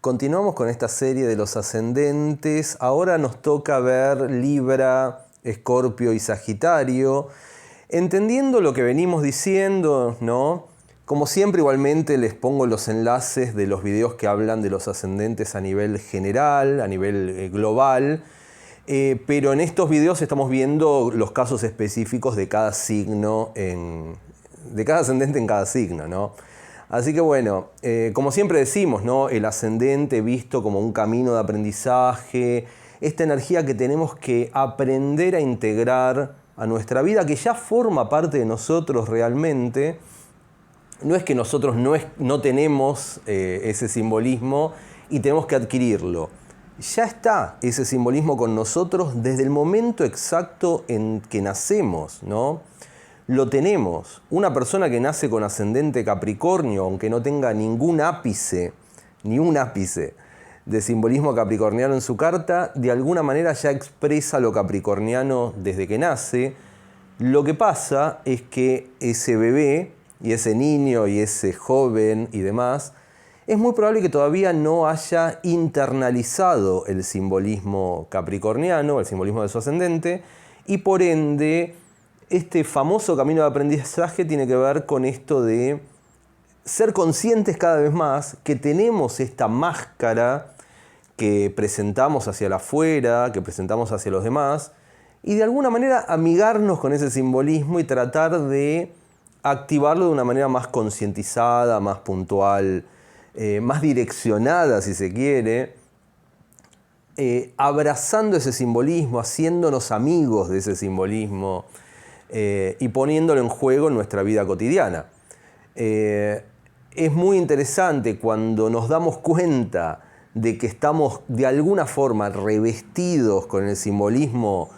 Continuamos con esta serie de los ascendentes. Ahora nos toca ver Libra, Escorpio y Sagitario. Entendiendo lo que venimos diciendo, ¿no? Como siempre, igualmente les pongo los enlaces de los videos que hablan de los ascendentes a nivel general, a nivel global. Pero en estos videos estamos viendo los casos específicos de cada signo, de cada ascendente en cada signo, ¿no? Así que bueno, como siempre decimos, ¿no? El ascendente visto como un camino de aprendizaje, esta energía que tenemos que aprender a integrar a nuestra vida, que ya forma parte de nosotros realmente. No es que nosotros no tenemos ese simbolismo y tenemos que adquirirlo. Ya está ese simbolismo con nosotros desde el momento exacto en que nacemos, ¿no? Lo tenemos. Una persona que nace con ascendente Capricornio, aunque no tenga ningún ápice, ni un ápice de simbolismo capricorniano en su carta, de alguna manera ya expresa lo capricorniano desde que nace. Lo que pasa es que ese bebé y ese niño y ese joven y demás, es muy probable que todavía no haya internalizado el simbolismo capricorniano, el simbolismo de su ascendente, y por ende este famoso camino de aprendizaje tiene que ver con esto de ser conscientes cada vez más que tenemos esta máscara que presentamos hacia el afuera, que presentamos hacia los demás, y de alguna manera amigarnos con ese simbolismo y tratar de activarlo de una manera más concientizada, más puntual, más direccionada si se quiere, abrazando ese simbolismo, haciéndonos amigos de ese simbolismo, y poniéndolo en juego en nuestra vida cotidiana. Es muy interesante cuando nos damos cuenta de que estamos de alguna forma revestidos con el simbolismo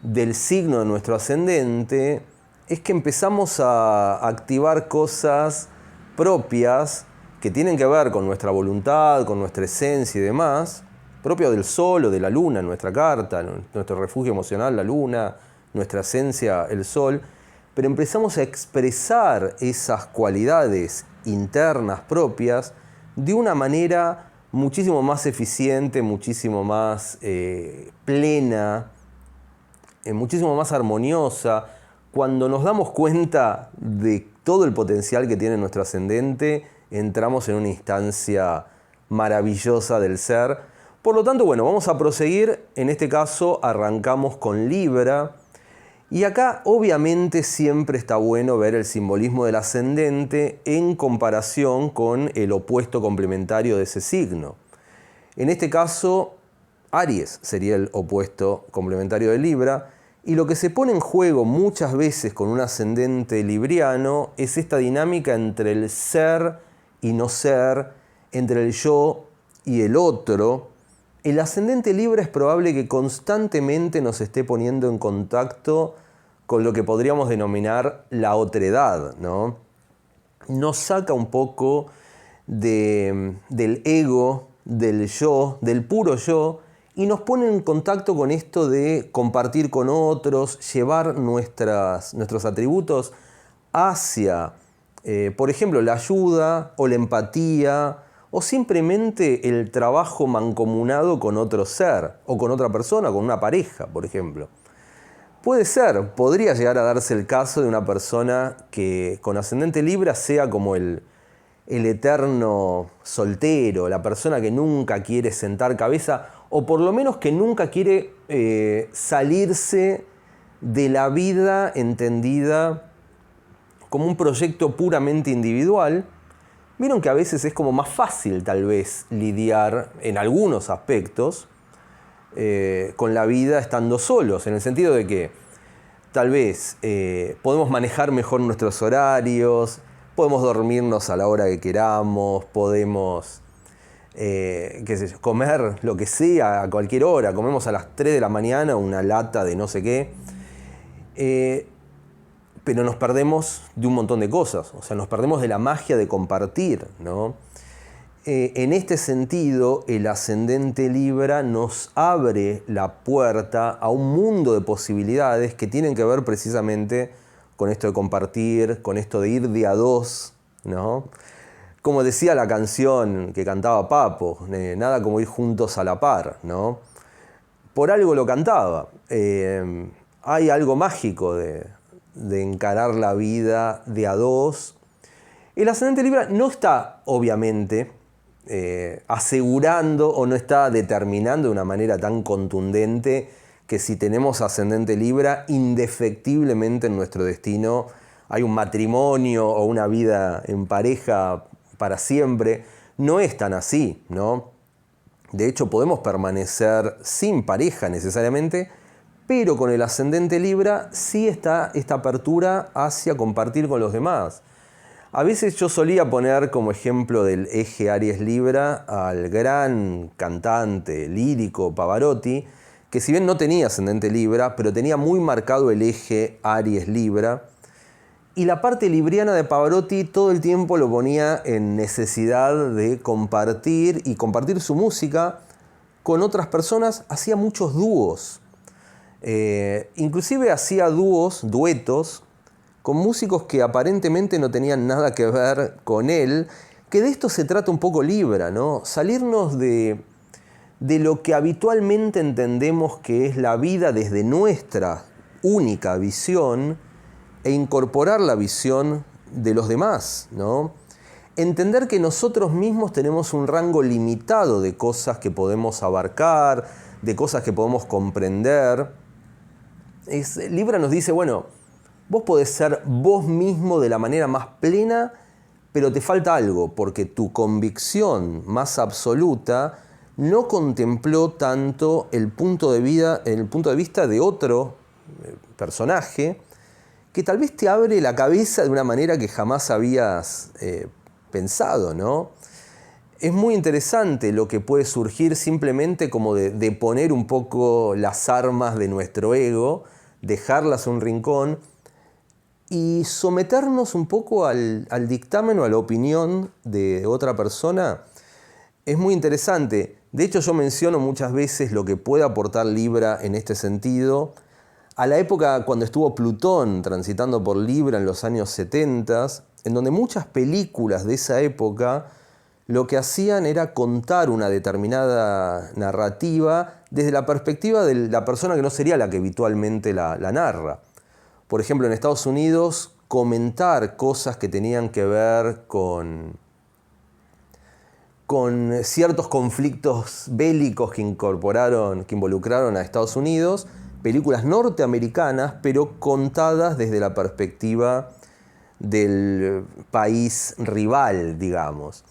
del signo de nuestro ascendente, es que empezamos a activar cosas propias que tienen que ver con nuestra voluntad, con nuestra esencia y demás, propio del sol o de la luna en nuestra carta, nuestro refugio emocional, la luna, nuestra esencia, el sol, pero empezamos a expresar esas cualidades internas propias de una manera muchísimo más eficiente, muchísimo más plena, muchísimo más armoniosa. Cuando nos damos cuenta de todo el potencial que tiene nuestro ascendente, entramos en una instancia maravillosa del ser. Por lo tanto, bueno, vamos a proseguir. En este caso arrancamos con Libra. Y acá obviamente siempre está bueno ver el simbolismo del ascendente en comparación con el opuesto complementario de ese signo. En este caso, Aries sería el opuesto complementario de Libra. Y lo que se pone en juego muchas veces con un ascendente libriano es esta dinámica entre el ser y no ser, entre el yo y el otro. El ascendente Libra es probable que constantemente nos esté poniendo en contacto con lo que podríamos denominar la otredad, ¿no? Nos saca un poco del ego, del yo, del puro yo, y nos pone en contacto con esto de compartir con otros, llevar nuestros atributos hacia, por ejemplo, la ayuda o la empatía, o simplemente el trabajo mancomunado con otro ser, o con otra persona, con una pareja, por ejemplo. Podría llegar a darse el caso de una persona que con ascendente Libra sea como el eterno soltero, la persona que nunca quiere sentar cabeza, o por lo menos que nunca quiere salirse de la vida entendida como un proyecto puramente individual. Vieron que a veces es como más fácil tal vez lidiar en algunos aspectos con la vida estando solos, en el sentido de que tal vez podemos manejar mejor nuestros horarios, podemos dormirnos a la hora que queramos, podemos comer lo que sea a cualquier hora, comemos a las 3 de la mañana una lata de no sé qué, pero nos perdemos de un montón de cosas, o sea, nos perdemos de la magia de compartir, ¿no? En este sentido, el ascendente Libra nos abre la puerta a un mundo de posibilidades que tienen que ver precisamente con esto de compartir, con esto de ir de a dos, ¿no? como decía la canción que cantaba Papo, nada como ir juntos a la par, ¿no? Por algo lo cantaba. Hay algo mágico de encarar la vida de a dos. El ascendente Libra no está, obviamente, asegurando o no está determinando de una manera tan contundente que si tenemos ascendente Libra, indefectiblemente en nuestro destino hay un matrimonio o una vida en pareja para siempre. No es tan así, ¿no? De hecho, podemos permanecer sin pareja necesariamente, pero con el ascendente Libra sí está esta apertura hacia compartir con los demás. A veces yo solía poner como ejemplo del eje Aries-Libra al gran cantante lírico Pavarotti, que si bien no tenía ascendente Libra, pero tenía muy marcado el eje Aries-Libra. Y la parte libriana de Pavarotti todo el tiempo lo ponía en necesidad de compartir y compartir su música con otras personas. Hacía muchos dúos. Inclusive hacía duetos, con músicos que aparentemente no tenían nada que ver con él, que de esto se trata un poco Libra, ¿no? Salirnos de lo que habitualmente entendemos que es la vida desde nuestra única visión e incorporar la visión de los demás, ¿no? Entender que nosotros mismos tenemos un rango limitado de cosas que podemos abarcar, de cosas que podemos comprender. Libra nos dice, bueno, vos podés ser vos mismo de la manera más plena, pero te falta algo, porque tu convicción más absoluta no contempló tanto el punto de vista de otro personaje, que tal vez te abre la cabeza de una manera que jamás habías pensado, ¿no? Es muy interesante lo que puede surgir simplemente como de poner un poco las armas de nuestro ego, dejarlas en un rincón y someternos un poco al dictamen o a la opinión de otra persona. Es muy interesante. De hecho, yo menciono muchas veces lo que puede aportar Libra en este sentido. A la época cuando estuvo Plutón transitando por Libra en los años 70, en donde muchas películas de esa época lo que hacían era contar una determinada narrativa desde la perspectiva de la persona que no sería la que habitualmente la narra. Por ejemplo, en Estados Unidos, comentar cosas que tenían que ver con ciertos conflictos bélicos que involucraron a Estados Unidos, películas norteamericanas, pero contadas desde la perspectiva del país rival, digamos.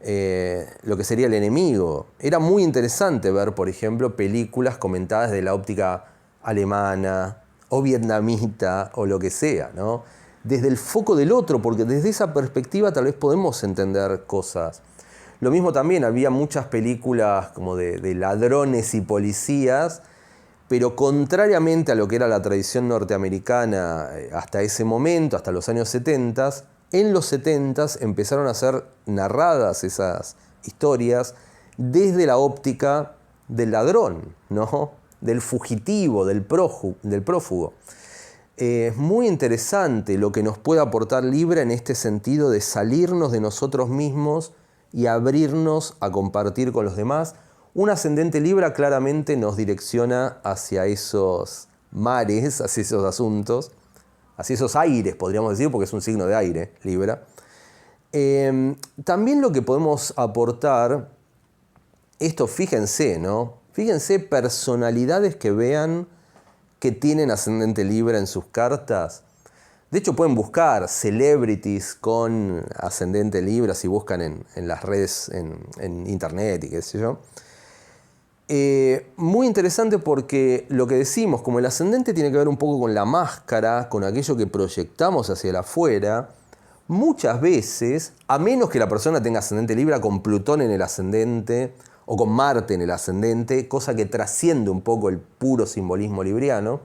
Lo que sería el enemigo. Era muy interesante ver, por ejemplo, películas comentadas desde la óptica alemana o vietnamita o lo que sea, ¿no? Desde el foco del otro, porque desde esa perspectiva tal vez podemos entender cosas. Lo mismo también, había muchas películas como de ladrones y policías, pero contrariamente a lo que era la tradición norteamericana hasta ese momento, hasta los años 70, en los 70 empezaron a ser narradas esas historias desde la óptica del ladrón, ¿no? Del fugitivo, del prófugo. Es muy interesante lo que nos puede aportar Libra en este sentido de salirnos de nosotros mismos y abrirnos a compartir con los demás. Un ascendente Libra claramente nos direcciona hacia esos mares, hacia esos asuntos, hacia esos aires, podríamos decir, porque es un signo de aire, Libra. También lo que podemos aportar, esto fíjense, ¿no? Fíjense personalidades que vean que tienen ascendente Libra en sus cartas. De hecho, pueden buscar celebrities con ascendente Libra si buscan en las redes, en internet y qué sé yo. Muy interesante porque lo que decimos, como el ascendente tiene que ver un poco con la máscara, con aquello que proyectamos hacia el afuera, muchas veces, a menos que la persona tenga ascendente Libra con Plutón en el ascendente o con Marte en el ascendente, cosa que trasciende un poco el puro simbolismo libriano,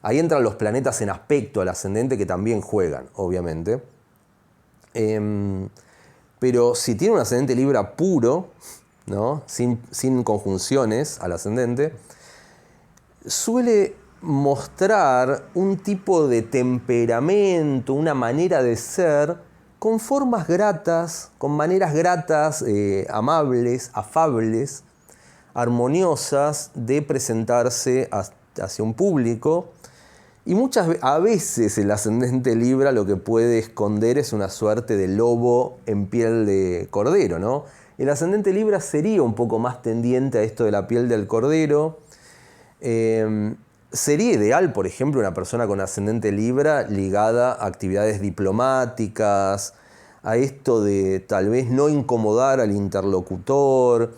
ahí entran los planetas en aspecto al ascendente que también juegan, obviamente. Pero si tiene un ascendente Libra puro, ¿no? Sin conjunciones al ascendente, suele mostrar un tipo de temperamento, una manera de ser con formas gratas, con maneras gratas, amables, afables, armoniosas de presentarse hacia un público. Y a veces el ascendente Libra lo que puede esconder es una suerte de lobo en piel de cordero, ¿no? El ascendente Libra sería un poco más tendiente a esto de la piel del cordero. Sería ideal, por ejemplo, una persona con ascendente Libra ligada a actividades diplomáticas, a esto de tal vez no incomodar al interlocutor,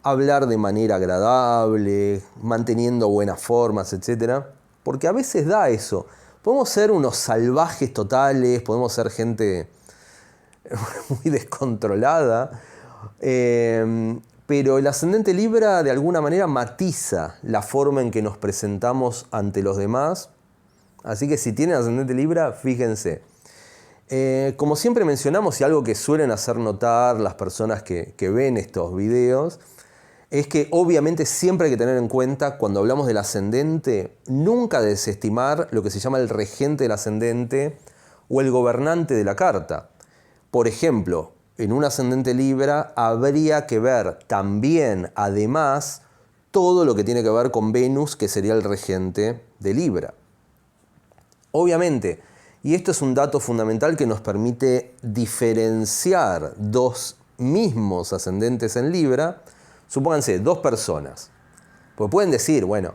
hablar de manera agradable, manteniendo buenas formas, etc. Porque a veces da eso. Podemos ser unos salvajes totales, podemos ser gente muy descontrolada, pero el ascendente Libra de alguna manera matiza la forma en que nos presentamos ante los demás. Así que si tienen ascendente Libra, fíjense. Como siempre mencionamos, y algo que suelen hacer notar las personas que ven estos videos, es que obviamente siempre hay que tener en cuenta, cuando hablamos del ascendente, nunca desestimar lo que se llama el regente del ascendente o el gobernante de la carta. Por ejemplo, en un ascendente Libra habría que ver también, además, todo lo que tiene que ver con Venus, que sería el regente de Libra. Obviamente, y esto es un dato fundamental que nos permite diferenciar dos mismos ascendentes en Libra. Supónganse, dos personas. Pues pueden decir, bueno,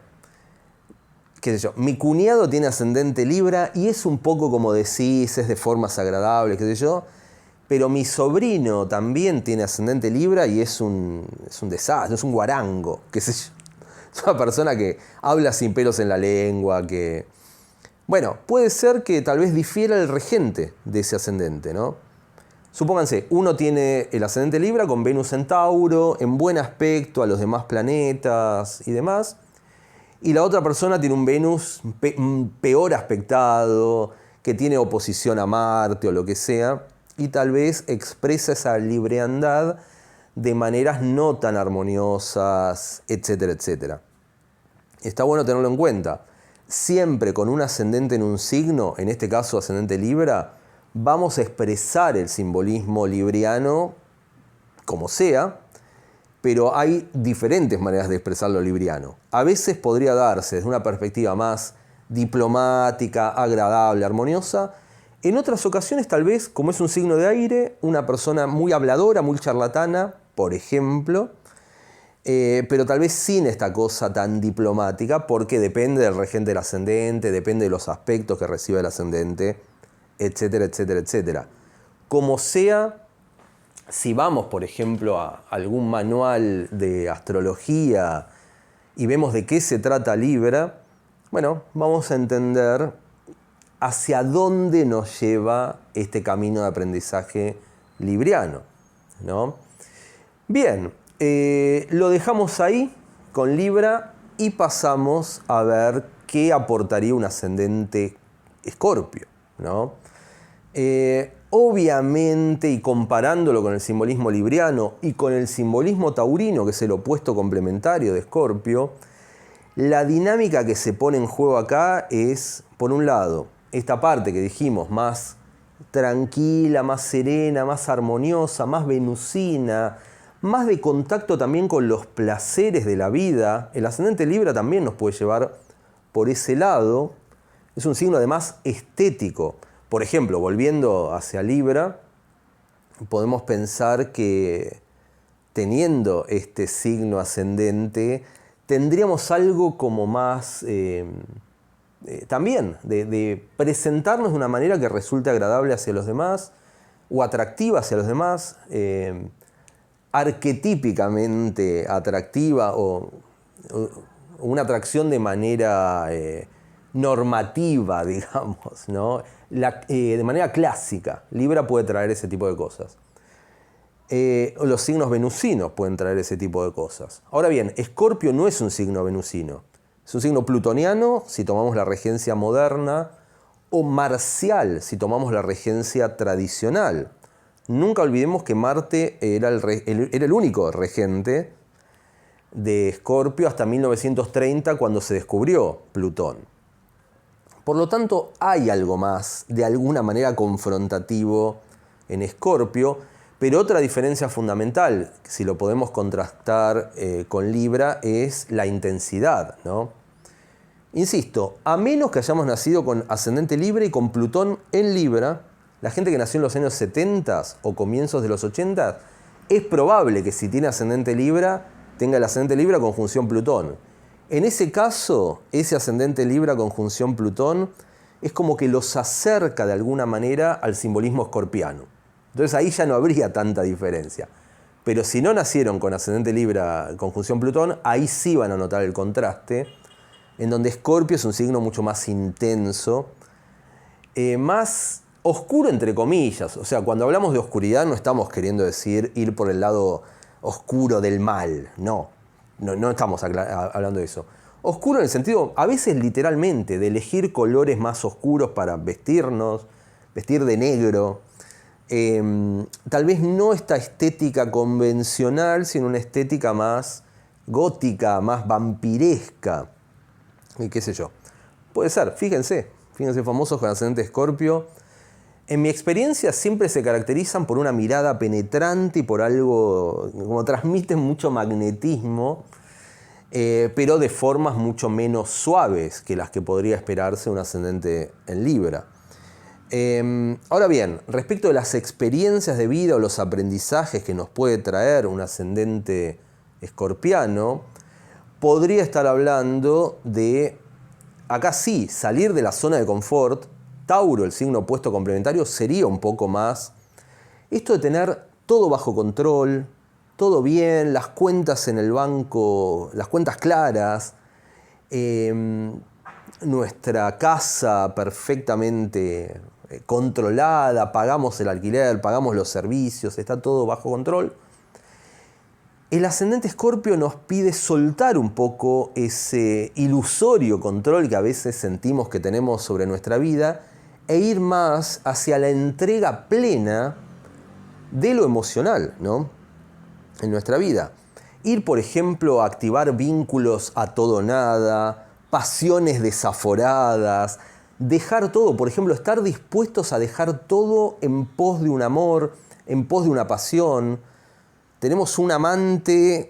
qué sé yo, mi cuñado tiene ascendente Libra y es un poco como decís, es de formas agradables, qué sé yo, pero mi sobrino también tiene ascendente Libra y es un desastre, es un guarango, qué sé yo. Es una persona que habla sin pelos en la lengua, que... Bueno, puede ser que tal vez difiera el regente de ese ascendente, ¿no? Supónganse, uno tiene el ascendente Libra con Venus en Tauro, en buen aspecto a los demás planetas y demás, y la otra persona tiene un Venus peor aspectado, que tiene oposición a Marte o lo que sea, y tal vez expresa esa libriandad de maneras no tan armoniosas, etcétera, etcétera. Está bueno tenerlo en cuenta. Siempre con un ascendente en un signo, en este caso ascendente Libra, vamos a expresar el simbolismo libriano como sea, pero hay diferentes maneras de expresar lo libriano. A veces podría darse desde una perspectiva más diplomática, agradable, armoniosa. En otras ocasiones, tal vez, como es un signo de aire, una persona muy habladora, muy charlatana, por ejemplo, pero tal vez sin esta cosa tan diplomática, porque depende del regente del ascendente, depende de los aspectos que recibe el ascendente, etcétera, etcétera, etcétera. Como sea, si vamos, por ejemplo, a algún manual de astrología y vemos de qué se trata Libra, bueno, vamos a entender hacia dónde nos lleva este camino de aprendizaje libriano, ¿no? Bien, lo dejamos ahí con Libra y pasamos a ver qué aportaría un ascendente Escorpio, ¿no? Obviamente, y comparándolo con el simbolismo libriano y con el simbolismo taurino, que es el opuesto complementario de Escorpio, la dinámica que se pone en juego acá es, por un lado, esta parte que dijimos, más tranquila, más serena, más armoniosa, más venusina, más de contacto también con los placeres de la vida. El ascendente Libra también nos puede llevar por ese lado. Es un signo además estético. Por ejemplo, volviendo hacia Libra, podemos pensar que teniendo este signo ascendente, tendríamos algo como más, también, de presentarnos de una manera que resulte agradable hacia los demás, o atractiva hacia los demás, arquetípicamente atractiva, o una atracción de manera normativa, digamos, ¿no? De manera clásica. Libra puede traer ese tipo de cosas. Los signos venusinos pueden traer ese tipo de cosas. Ahora bien, Escorpio no es un signo venusino. Es un signo plutoniano si tomamos la regencia moderna, o marcial si tomamos la regencia tradicional. Nunca olvidemos que Marte era el único regente de Escorpio hasta 1930, cuando se descubrió Plutón. Por lo tanto, hay algo más, de alguna manera confrontativo, en Escorpio, pero otra diferencia fundamental, si lo podemos contrastar con Libra, es la intensidad, ¿no? Insisto, a menos que hayamos nacido con ascendente Libra y con Plutón en Libra, la gente que nació en los años 70 o comienzos de los 80, es probable que si tiene ascendente Libra, tenga el ascendente Libra conjunción Plutón. En ese caso, ese ascendente Libra conjunción Plutón es como que los acerca de alguna manera al simbolismo escorpiano. Entonces ahí ya no habría tanta diferencia. Pero si no nacieron con ascendente Libra conjunción Plutón, ahí sí van a notar el contraste, en donde Escorpio es un signo mucho más intenso, más oscuro entre comillas. O sea, cuando hablamos de oscuridad no estamos queriendo decir ir por el lado oscuro del mal, no estamos hablando de eso. Oscuro en el sentido, a veces literalmente, de elegir colores más oscuros para vestirnos, vestir de negro. Tal vez no esta estética convencional, sino una estética más gótica, más vampiresca. Y qué sé yo. Puede ser, fíjense famosos con ascendente Escorpio. En mi experiencia siempre se caracterizan por una mirada penetrante y por algo, como transmiten mucho magnetismo, pero de formas mucho menos suaves que las que podría esperarse un ascendente en Libra. Ahora bien, respecto de las experiencias de vida o los aprendizajes que nos puede traer un ascendente escorpiano, podría estar hablando de, acá sí, salir de la zona de confort. Tauro, el signo opuesto complementario, sería un poco más esto de tener todo bajo control, todo bien, las cuentas en el banco, las cuentas claras, nuestra casa perfectamente controlada, pagamos el alquiler, pagamos los servicios, está todo bajo control. El ascendente Escorpio nos pide soltar un poco ese ilusorio control que a veces sentimos que tenemos sobre nuestra vida e ir más hacia la entrega plena de lo emocional, ¿no? En nuestra vida. Ir, por ejemplo, a activar vínculos a todo o nada, pasiones desaforadas, dejar todo, por ejemplo, estar dispuestos a dejar todo en pos de un amor, en pos de una pasión. Tenemos un amante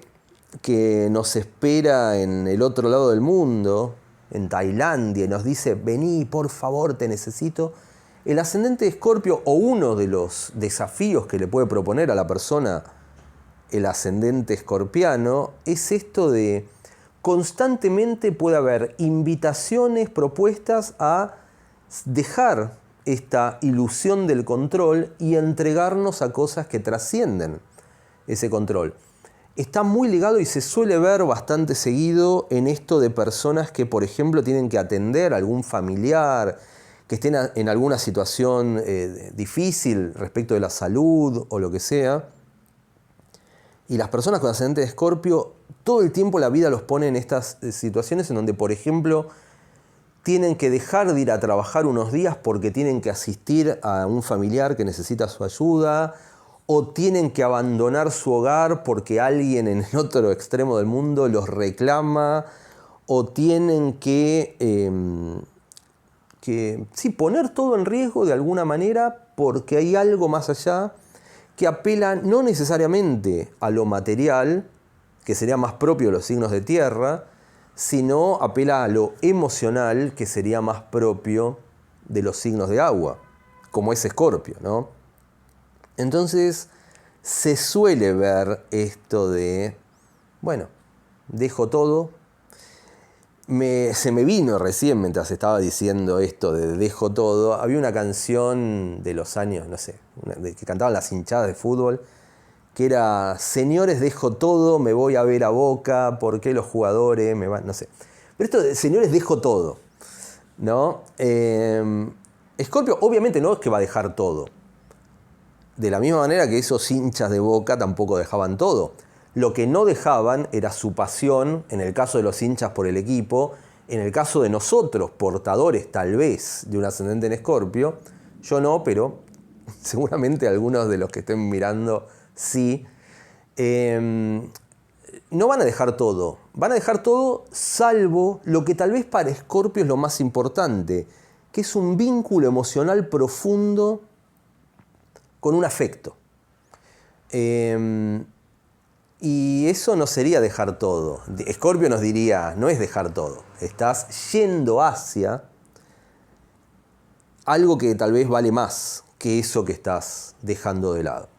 que nos espera en el otro lado del mundo, en Tailandia, y nos dice, vení, por favor, te necesito. El ascendente Escorpio, o uno de los desafíos que le puede proponer a la persona el ascendente escorpiano, es esto de constantemente puede haber invitaciones, propuestas a dejar esta ilusión del control y entregarnos a cosas que trascienden ese control. Está muy ligado y se suele ver bastante seguido en esto de personas que, por ejemplo, tienen que atender a algún familiar, que estén en alguna situación difícil respecto de la salud o lo que sea. Y las personas con ascendente de Escorpio, todo el tiempo la vida los pone en estas situaciones en donde, por ejemplo, tienen que dejar de ir a trabajar unos días porque tienen que asistir a un familiar que necesita su ayuda, o tienen que abandonar su hogar porque alguien en el otro extremo del mundo los reclama, o tienen que poner todo en riesgo de alguna manera porque hay algo más allá que apela no necesariamente a lo material, que sería más propio de los signos de tierra, sino apela a lo emocional, que sería más propio de los signos de agua, como es Escorpio, ¿no? Entonces se suele ver esto de, bueno, dejo todo. Se me vino recién, mientras estaba diciendo esto de dejo todo, había una canción de los años, no sé, que cantaban las hinchadas de fútbol, que era, señores, dejo todo, me voy a ver a Boca, ¿por qué los jugadores me van? No sé. Pero esto de señores, dejo todo, ¿no? Escorpio obviamente no es que va a dejar todo. De la misma manera que esos hinchas de Boca tampoco dejaban todo. Lo que no dejaban era su pasión, en el caso de los hinchas por el equipo, en el caso de nosotros, portadores tal vez de un ascendente en Escorpio, yo no, pero seguramente algunos de los que estén mirando sí, no van a dejar todo. Van a dejar todo salvo lo que tal vez para Escorpio es lo más importante, que es un vínculo emocional profundo con un afecto. Y eso no sería dejar todo. Escorpio nos diría, no es dejar todo, estás yendo hacia algo que tal vez vale más que eso que estás dejando de lado.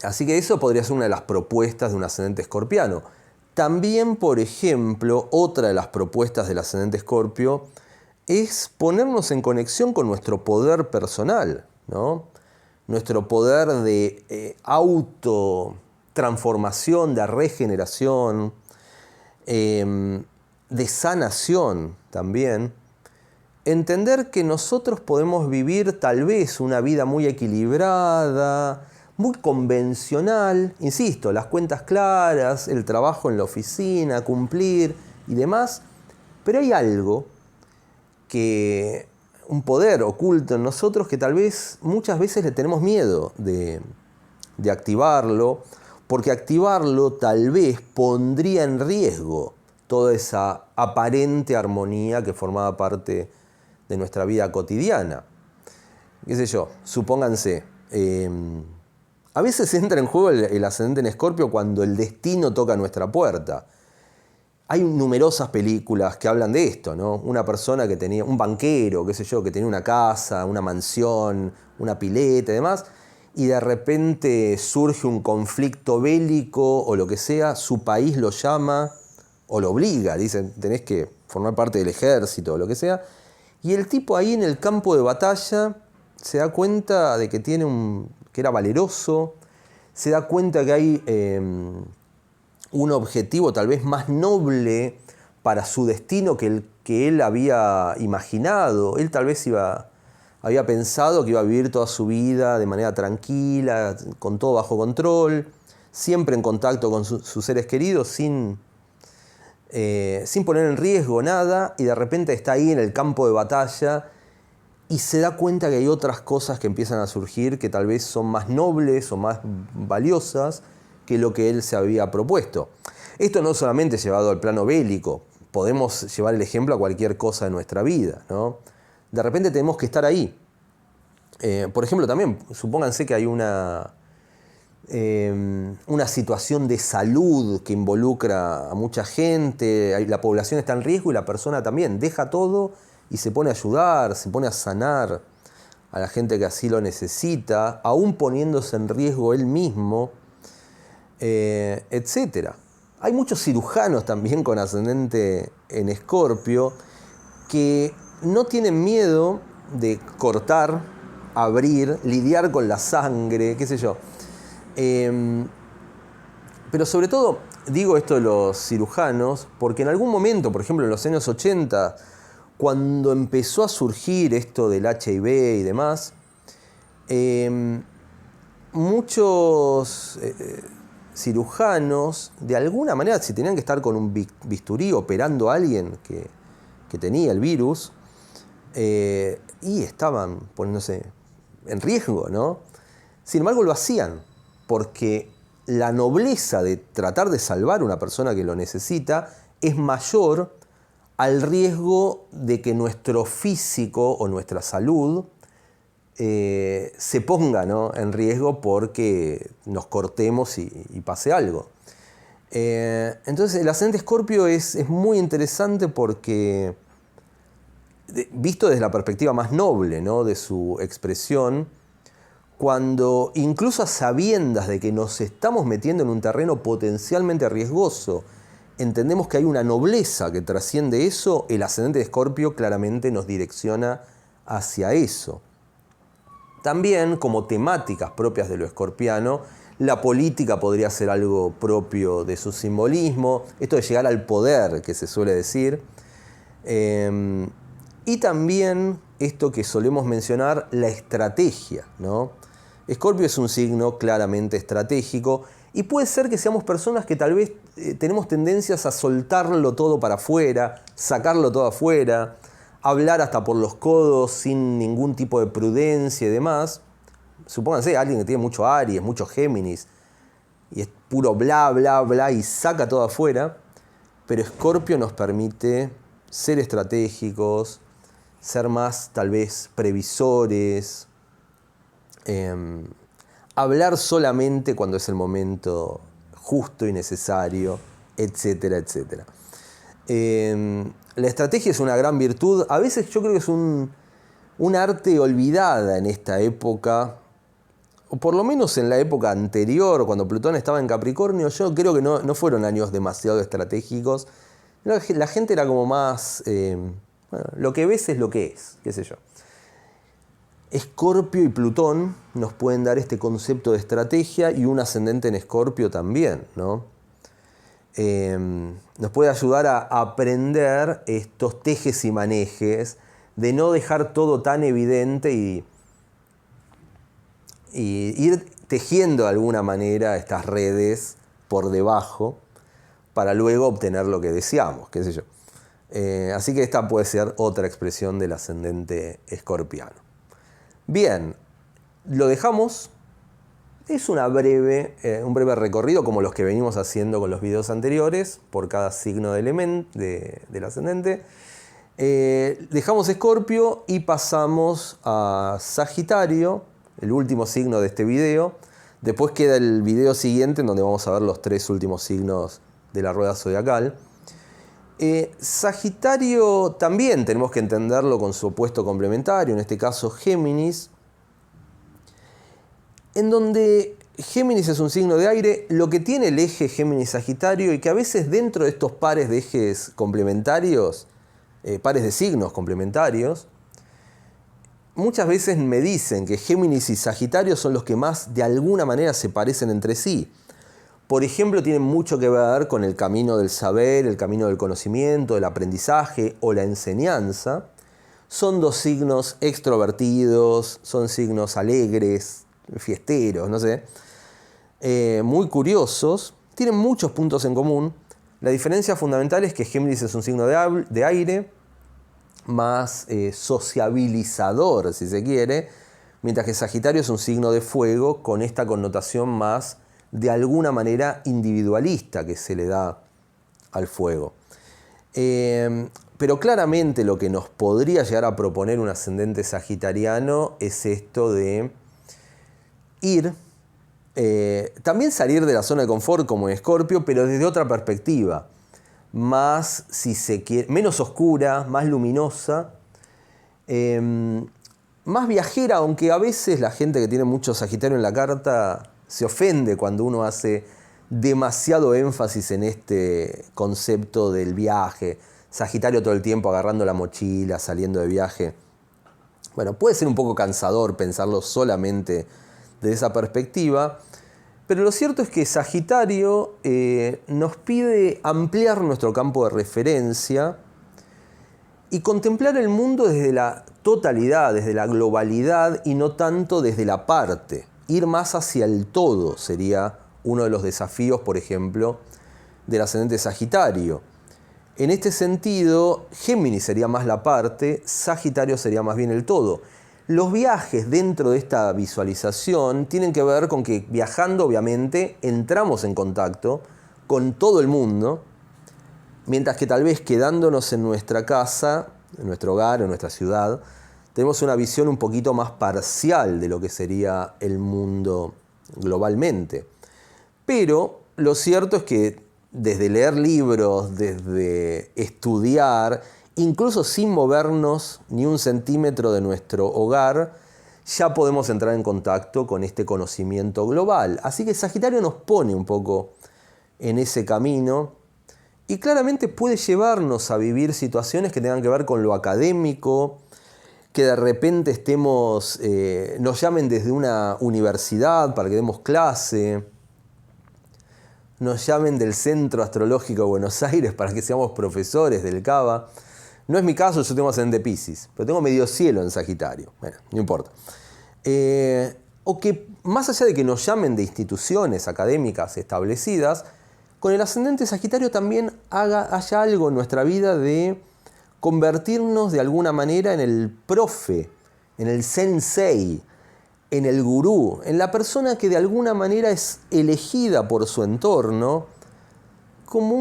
Así que eso podría ser una de las propuestas de un ascendente escorpiano. También, por ejemplo, otra de las propuestas del ascendente Escorpio es ponernos en conexión con nuestro poder personal, ¿no? Nuestro poder de autotransformación, de regeneración, de sanación también. Entender que nosotros podemos vivir tal vez una vida muy equilibrada, muy convencional, insisto, las cuentas claras, el trabajo en la oficina, cumplir y demás, pero hay algo un poder oculto en nosotros que tal vez muchas veces le tenemos miedo de activarlo, porque activarlo tal vez pondría en riesgo toda esa aparente armonía que formaba parte de nuestra vida cotidiana. ¿Qué sé yo? Supónganse, a veces entra en juego el ascendente en Escorpio cuando el destino toca nuestra puerta. Hay numerosas películas que hablan de esto, ¿no? Una persona que tenía, un banquero, qué sé yo, que tenía una casa, una mansión, una pileta y demás, y de repente surge un conflicto bélico o lo que sea, su país lo llama o lo obliga, dicen, tenés que formar parte del ejército o lo que sea, y el tipo ahí en el campo de batalla se da cuenta de que que era valeroso, se da cuenta que hay un objetivo tal vez más noble para su destino que el que él había imaginado. Él tal vez había pensado que iba a vivir toda su vida de manera tranquila, con todo bajo control, siempre en contacto con sus seres queridos, sin poner en riesgo nada, y de repente está ahí en el campo de batalla y se da cuenta que hay otras cosas que empiezan a surgir que tal vez son más nobles o más valiosas que lo que él se había propuesto. Esto no solamente llevado al plano bélico, podemos llevar el ejemplo a cualquier cosa de nuestra vida, ¿no? De repente tenemos que estar ahí. Por ejemplo, también, supónganse que hay una situación de salud que involucra a mucha gente, la población está en riesgo y la persona también deja todo y se pone a ayudar, se pone a sanar a la gente que así lo necesita, aún poniéndose en riesgo él mismo, etc. Hay muchos cirujanos también con ascendente en Escorpio que no tienen miedo de cortar, abrir, lidiar con la sangre, qué sé yo. Pero sobre todo digo esto de los cirujanos porque en algún momento, por ejemplo en los años 80, cuando empezó a surgir esto del HIV y demás, muchos cirujanos, de alguna manera, si tenían que estar con un bisturí operando a alguien que tenía el virus, y estaban poniéndose en riesgo, ¿no? Sin embargo, lo hacían, porque la nobleza de tratar de salvar a una persona que lo necesita es mayor al riesgo de que nuestro físico o nuestra salud se ponga, ¿no?, en riesgo porque nos cortemos y pase algo. Entonces el ascendente Escorpio es muy interesante porque, visto desde la perspectiva más noble, ¿no?, de su expresión, cuando incluso a sabiendas de que nos estamos metiendo en un terreno potencialmente riesgoso, entendemos que hay una nobleza que trasciende eso, el ascendente de Escorpio claramente nos direcciona hacia eso. También, como temáticas propias de lo escorpiano, la política podría ser algo propio de su simbolismo, esto de llegar al poder, que se suele decir. Y también esto que solemos mencionar, la estrategia, ¿no? Escorpio es un signo claramente estratégico y puede ser que seamos personas que tal vez tenemos tendencias a soltarlo todo para afuera, sacarlo todo afuera, hablar hasta por los codos sin ningún tipo de prudencia y demás. Supónganse, alguien que tiene mucho Aries, mucho Géminis, y es puro bla, bla, bla, y saca todo afuera, pero Escorpio nos permite ser estratégicos, ser más tal vez previsores, hablar solamente cuando es el momento justo y necesario, etcétera, etcétera. La estrategia es una gran virtud. A veces yo creo que es un arte olvidada en esta época, o por lo menos en la época anterior, cuando Plutón estaba en Capricornio. Yo creo que no fueron años demasiado estratégicos. La gente era como más... bueno, lo que ves es lo que es, qué sé yo. Escorpio y Plutón nos pueden dar este concepto de estrategia, y un ascendente en Escorpio también, ¿no? Nos puede ayudar a aprender estos tejes y manejes, de no dejar todo tan evidente y ir tejiendo de alguna manera estas redes por debajo para luego obtener lo que deseamos, qué sé yo. Así que esta puede ser otra expresión del ascendente escorpiano. Bien, lo dejamos. Es un breve recorrido, como los que venimos haciendo con los videos anteriores, por cada signo del ascendente. Dejamos Escorpio y pasamos a Sagitario, el último signo de este video. Después queda el video siguiente, en donde vamos a ver los 3 últimos signos de la rueda zodiacal. Sagitario también tenemos que entenderlo con su opuesto complementario, en este caso Géminis, en donde Géminis es un signo de aire. Lo que tiene el eje Géminis-Sagitario, y que a veces dentro de estos pares de ejes complementarios, pares de signos complementarios, muchas veces me dicen que Géminis y Sagitario son los que más de alguna manera se parecen entre sí. Por ejemplo, tienen mucho que ver con el camino del saber, el camino del conocimiento, el aprendizaje o la enseñanza. Son 2 signos extrovertidos, son signos alegres, fiesteros, no sé, muy curiosos, tienen muchos puntos en común. La diferencia fundamental es que Géminis es un signo de aire, más sociabilizador, si se quiere, mientras que Sagitario es un signo de fuego, con esta connotación más, de alguna manera, individualista que se le da al fuego. Pero claramente lo que nos podría llegar a proponer un ascendente sagitariano es esto de ir, también salir de la zona de confort como en Escorpio, pero desde otra perspectiva, más, si se quiere, menos oscura, más luminosa, más viajera, aunque a veces la gente que tiene mucho Sagitario en la carta se ofende cuando uno hace demasiado énfasis en este concepto del viaje. Sagitario todo el tiempo agarrando la mochila, saliendo de viaje. Bueno, puede ser un poco cansador pensarlo solamente de esa perspectiva, pero lo cierto es que Sagitario nos pide ampliar nuestro campo de referencia y contemplar el mundo desde la totalidad, desde la globalidad, y no tanto desde la parte. Ir más hacia el todo sería uno de los desafíos, por ejemplo, del ascendente Sagitario. En este sentido, Géminis sería más la parte, Sagitario sería más bien el todo. Los viajes dentro de esta visualización tienen que ver con que, viajando, obviamente, entramos en contacto con todo el mundo, mientras que tal vez quedándonos en nuestra casa, en nuestro hogar, en nuestra ciudad, tenemos una visión un poquito más parcial de lo que sería el mundo globalmente. Pero lo cierto es que desde leer libros, desde estudiar, incluso sin movernos ni un centímetro de nuestro hogar, ya podemos entrar en contacto con este conocimiento global. Así que Sagitario nos pone un poco en ese camino y claramente puede llevarnos a vivir situaciones que tengan que ver con lo académico, que de repente nos llamen desde una universidad para que demos clase, nos llamen del Centro Astrológico de Buenos Aires para que seamos profesores del CABA. No es mi caso, yo tengo ascendente Piscis, pero tengo medio cielo en Sagitario. Bueno, no importa. O que más allá de que nos llamen de instituciones académicas establecidas, con el ascendente Sagitario también haya algo en nuestra vida de convertirnos de alguna manera en el profe, en el sensei, en el gurú, en la persona que de alguna manera es elegida por su entorno como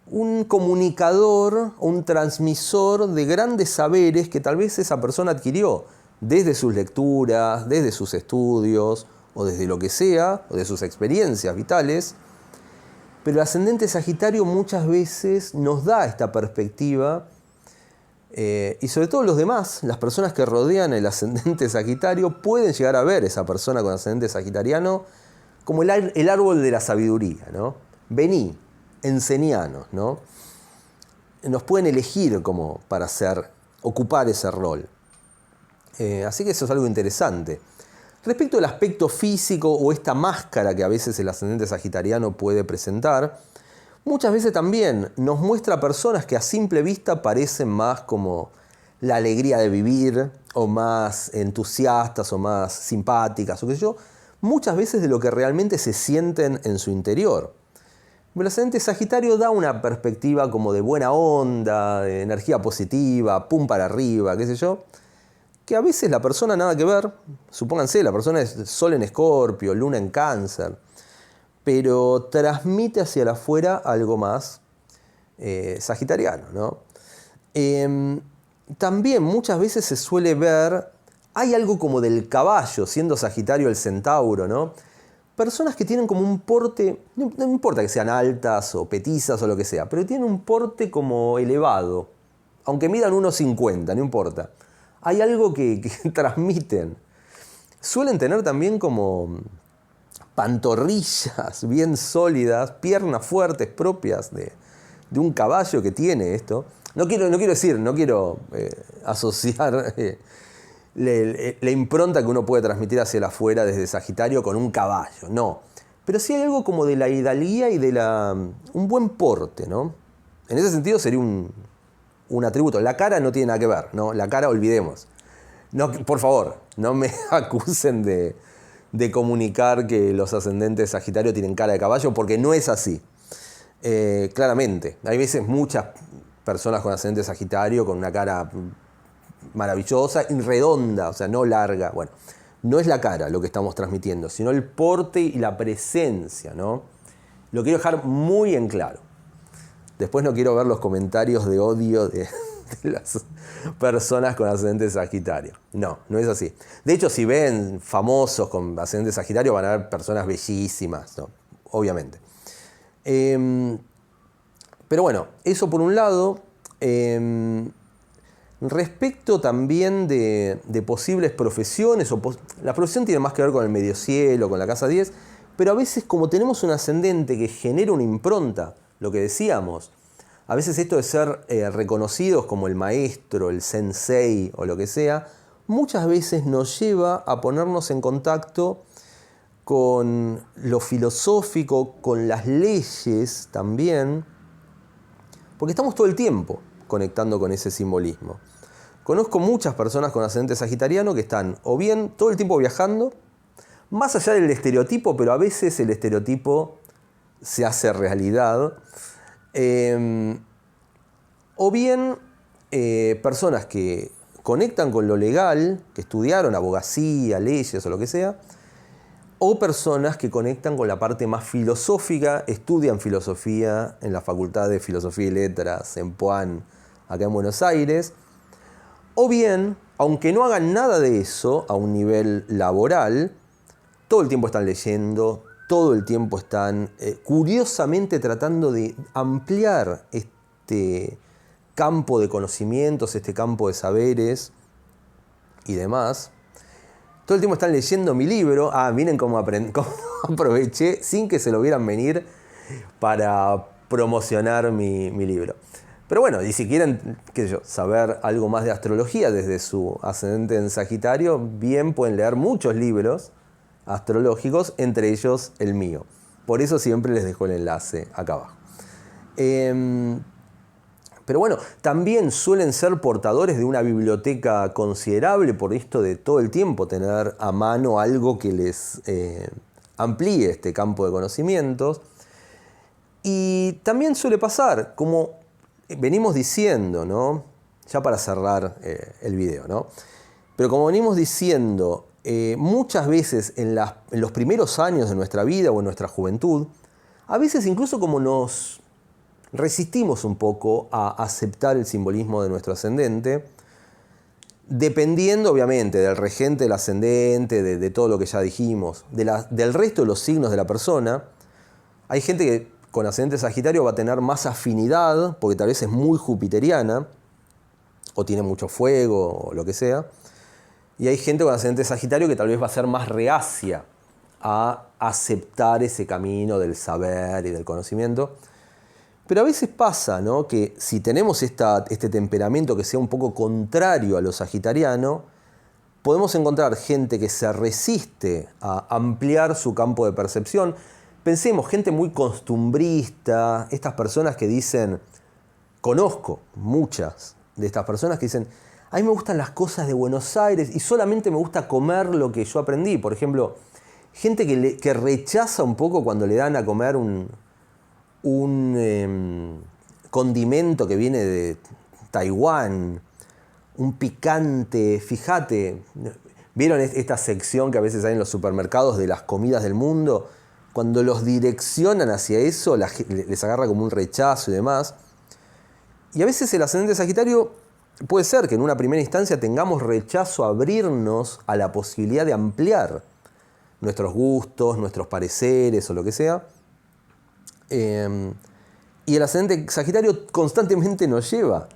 un comunicador, un transmisor de grandes saberes que tal vez esa persona adquirió desde sus lecturas, desde sus estudios, o desde lo que sea, o de sus experiencias vitales. Pero el ascendente Sagitario muchas veces nos da esta perspectiva, y sobre todo los demás, las personas que rodean el ascendente Sagitario, pueden llegar a ver esa persona con ascendente sagitariano como el árbol de la sabiduría, ¿no? Vení, enseñanos, ¿no? Nos pueden elegir como para ocupar ese rol. Así que eso es algo interesante. Respecto al aspecto físico o esta máscara que a veces el ascendente sagitariano puede presentar, muchas veces también nos muestra personas que a simple vista parecen más como la alegría de vivir, o más entusiastas, o más simpáticas, o qué sé yo, muchas veces de lo que realmente se sienten en su interior. El ascendente Sagitario da una perspectiva como de buena onda, de energía positiva, pum para arriba, qué sé yo, que a veces la persona nada que ver, supónganse, la persona es Sol en Escorpio, Luna en Cáncer, pero transmite hacia el afuera algo más sagitariano, ¿no? También muchas veces se suele ver, hay algo como del caballo, siendo Sagitario el centauro, ¿no? Personas que tienen como un porte, no importa que sean altas o petizas o lo que sea, pero tienen un porte como elevado, aunque midan 1,50, no importa. Hay algo que transmiten. Suelen tener también como pantorrillas bien sólidas, piernas fuertes propias de un caballo que tiene esto. No quiero asociar la impronta que uno puede transmitir hacia el afuera desde Sagitario con un caballo, no. Pero sí hay algo como de la hidalguía y de un buen porte, ¿no? En ese sentido sería un atributo. La cara no tiene nada que ver, ¿no? La cara olvidemos. No, por favor, no me acusen de comunicar que los ascendentes Sagitario tienen cara de caballo, porque no es así. Claramente, hay veces muchas personas con ascendente Sagitario con una cara maravillosa y redonda, o sea, no larga. Bueno, no es la cara lo que estamos transmitiendo, sino el porte y la presencia, ¿no? Lo quiero dejar muy en claro. Después no quiero ver los comentarios de odio de las personas con ascendente Sagitario. No, no es así. De hecho, si ven famosos con ascendente Sagitario, van a ver personas bellísimas, ¿no? Obviamente. Pero bueno, eso por un lado. Respecto también de posibles profesiones, la profesión tiene más que ver con el medio cielo, con la casa 10, pero a veces como tenemos un ascendente que genera una impronta, lo que decíamos, a veces esto de ser reconocidos como el maestro, el sensei o lo que sea, muchas veces nos lleva a ponernos en contacto con lo filosófico, con las leyes también, porque estamos todo el tiempo conectando con ese simbolismo. Conozco muchas personas con ascendente sagitariano que están o bien todo el tiempo viajando, más allá del estereotipo, pero a veces el estereotipo se hace realidad, o bien personas que conectan con lo legal, que estudiaron abogacía, leyes o lo que sea, o personas que conectan con la parte más filosófica, estudian filosofía en la Facultad de Filosofía y Letras en Puan, acá en Buenos Aires, o bien, aunque no hagan nada de eso a un nivel laboral, todo el tiempo están leyendo, todo el tiempo están curiosamente tratando de ampliar este campo de conocimientos, este campo de saberes y demás. Todo el tiempo están leyendo mi libro. Miren cómo aproveché sin que se lo vieran venir para promocionar mi libro. Pero bueno, y si quieren, qué sé yo, saber algo más de astrología desde su ascendente en Sagitario, bien pueden leer muchos libros astrológicos, entre ellos el mío. Por eso siempre les dejo el enlace acá abajo. Pero bueno, también suelen ser portadores de una biblioteca considerable por esto de todo el tiempo tener a mano algo que les amplíe este campo de conocimientos. Y también suele pasar, como venimos diciendo, ¿no? Ya para cerrar el video, ¿no? Pero como venimos diciendo, muchas veces en los primeros años de nuestra vida o en nuestra juventud, a veces incluso como nos resistimos un poco a aceptar el simbolismo de nuestro ascendente, Dependiendo, obviamente, del regente, del ascendente, de todo lo que ya dijimos, del resto de los signos de la persona, hay gente que con ascendente Sagitario va a tener más afinidad, porque tal vez es muy jupiteriana, o tiene mucho fuego, o lo que sea. Y hay gente con ascendente Sagitario que tal vez va a ser más reacia a aceptar ese camino del saber y del conocimiento. Pero a veces pasa, ¿no?, que si tenemos este temperamento que sea un poco contrario a lo sagitariano, podemos encontrar gente que se resiste a ampliar su campo de percepción. Pensemos, gente muy costumbrista, estas personas que dicen, conozco muchas de estas personas que dicen, a mí me gustan las cosas de Buenos Aires y solamente me gusta comer lo que yo aprendí. Por ejemplo, gente que rechaza un poco cuando le dan a comer un condimento que viene de Taiwán, un picante. Fíjate, ¿vieron esta sección que a veces hay en los supermercados de las comidas del mundo? Cuando los direccionan hacia eso, les agarra como un rechazo y demás. Y a veces el ascendente Sagitario puede ser que en una primera instancia tengamos rechazo a abrirnos a la posibilidad de ampliar nuestros gustos, nuestros pareceres o lo que sea. Y el ascendente Sagitario constantemente nos lleva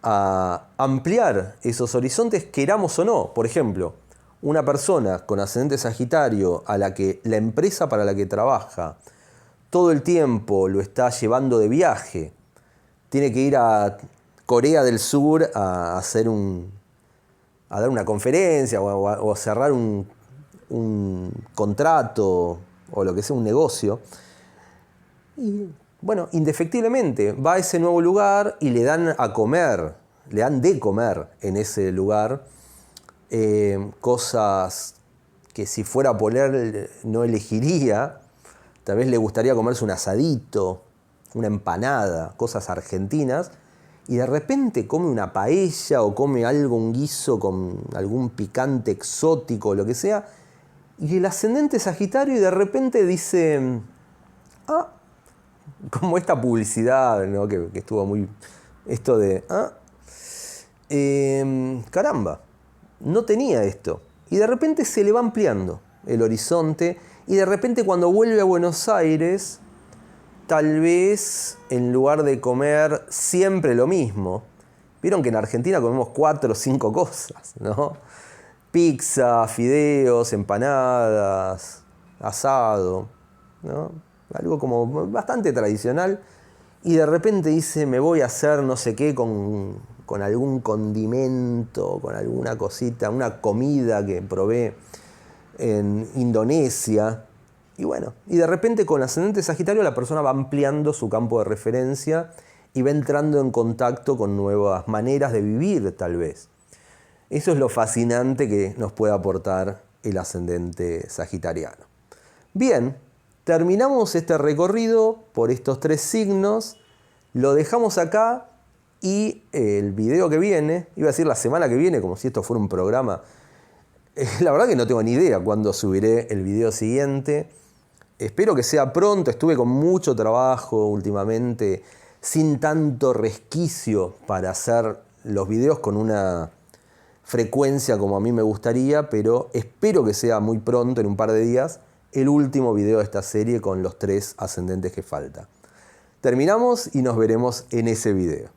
a ampliar esos horizontes, queramos o no. Por ejemplo, una persona con ascendente Sagitario a la que la empresa para la que trabaja todo el tiempo lo está llevando de viaje, tiene que ir a Corea del Sur a dar una conferencia o a cerrar un contrato o lo que sea, un negocio. Y bueno, indefectiblemente va a ese nuevo lugar y le dan de comer en ese lugar cosas que si fuera por él no elegiría. Tal vez le gustaría comerse un asadito, una empanada, cosas argentinas, y de repente come una paella o come algo, un guiso con algún picante exótico o lo que sea, y el ascendente Sagitario y de repente dice, como esta publicidad, ¿no?, que estuvo muy, esto de, caramba, no tenía esto, y de repente se le va ampliando el horizonte, y de repente cuando vuelve a Buenos Aires, tal vez en lugar de comer siempre lo mismo, vieron que en Argentina comemos 4 o 5 cosas, ¿no? Pizza, fideos, empanadas, asado, ¿no? Algo como bastante tradicional, y de repente dice, me voy a hacer no sé qué con algún condimento, con alguna cosita, una comida que probé en Indonesia. Y bueno, y de repente con ascendente Sagitario la persona va ampliando su campo de referencia y va entrando en contacto con nuevas maneras de vivir, tal vez. Eso es lo fascinante que nos puede aportar el ascendente sagitariano. Bien, terminamos este recorrido por estos 3 signos, lo dejamos acá y el video que viene, iba a decir la semana que viene, como si esto fuera un programa, la verdad que no tengo ni idea cuándo subiré el video siguiente. Espero que sea pronto, estuve con mucho trabajo últimamente, sin tanto resquicio para hacer los videos con una frecuencia como a mí me gustaría, pero espero que sea muy pronto, en un par de días, el último video de esta serie con los 3 ascendentes que falta. Terminamos y nos veremos en ese video.